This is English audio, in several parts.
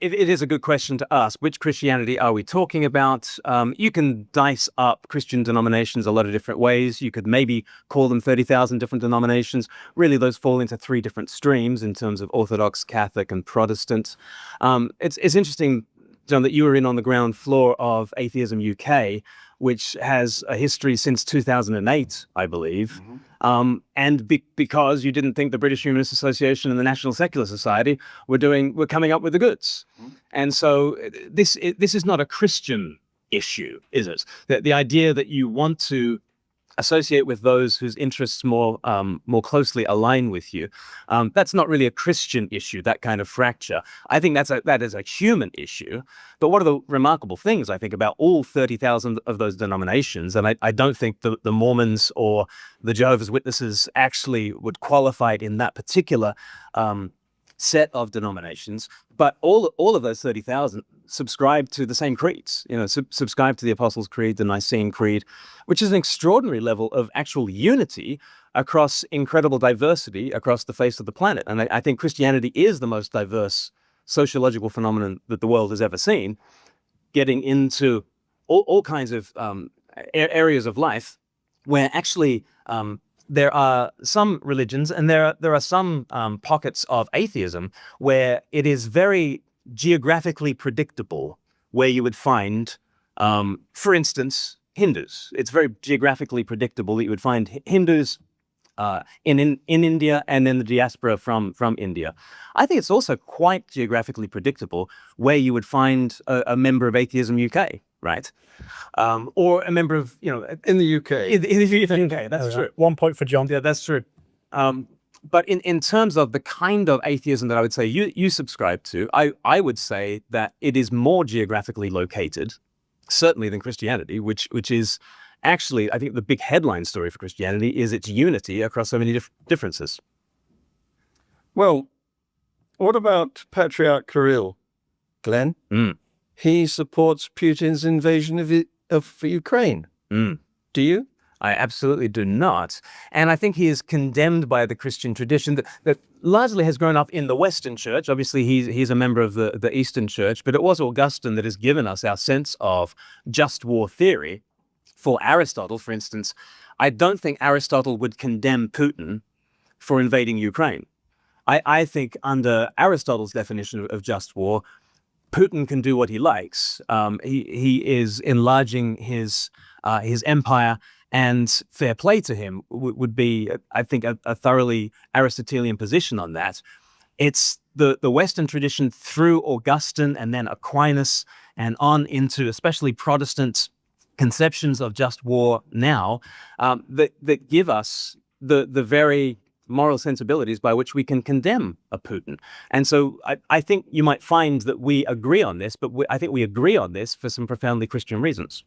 It is a good question to ask. Which Christianity are we talking about? You can dice up Christian denominations a lot of different ways. You could maybe call them 30,000 different denominations. Really, those fall into three different streams in terms of Orthodox, Catholic, and Protestant. It's interesting, John, that you were in on the ground floor of Atheism UK, which has a history since 2008, I believe. And because you didn't think the British Humanist Association and the National Secular Society were coming up with the goods. And so this is not a Christian issue, is it? The idea that you want to associate with those whose interests more closely align with you, that's not really a Christian issue, that kind of fracture. I think that is a human issue. But one of the remarkable things, I think, about all 30,000 of those denominations, and I don't think the Mormons or the Jehovah's Witnesses actually would qualify it in that particular set of denominations, but all of those 30,000 subscribe to the same creeds, subscribe to the Apostles' Creed, the Nicene Creed, which is an extraordinary level of actual unity across incredible diversity across the face of the planet. And I think Christianity is the most diverse sociological phenomenon that the world has ever seen, getting into all kinds of areas of life where actually there are some religions and there are some pockets of atheism where it is very geographically predictable where you would find, for instance, Hindus. It's very geographically predictable that you would find Hindus in India and in the diaspora from India. I think it's also quite geographically predictable where you would find a member of Atheism UK, right? Or a member of, in the UK. In the UK, that's true. 1 point for John. Yeah, that's true. But in terms of the kind of atheism that I would say you subscribe to, I would say that it is more geographically located, certainly, than Christianity, which is actually, I think the big headline story for Christianity is its unity across so many differences. Well, what about Patriarch Kirill, Glen? He supports Putin's invasion of Ukraine. Do you? I absolutely do not. And I think he is condemned by the Christian tradition that largely has grown up in the Western Church. Obviously, he's a member of the Eastern Church, but it was Augustine that has given us our sense of just war theory. For Aristotle, for instance, I don't think Aristotle would condemn Putin for invading Ukraine. I think under Aristotle's definition of just war, Putin can do what he likes. He is enlarging his empire, and fair play to him would be, I think, a thoroughly Aristotelian position on that. It's the Western tradition through Augustine and then Aquinas and on into especially Protestant conceptions of just war now that give us the very moral sensibilities by which we can condemn a Putin. And so I think you might find that we agree on this, but I think we agree on this for some profoundly Christian reasons.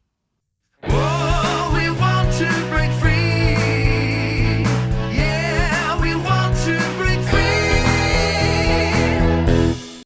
Oh, we want to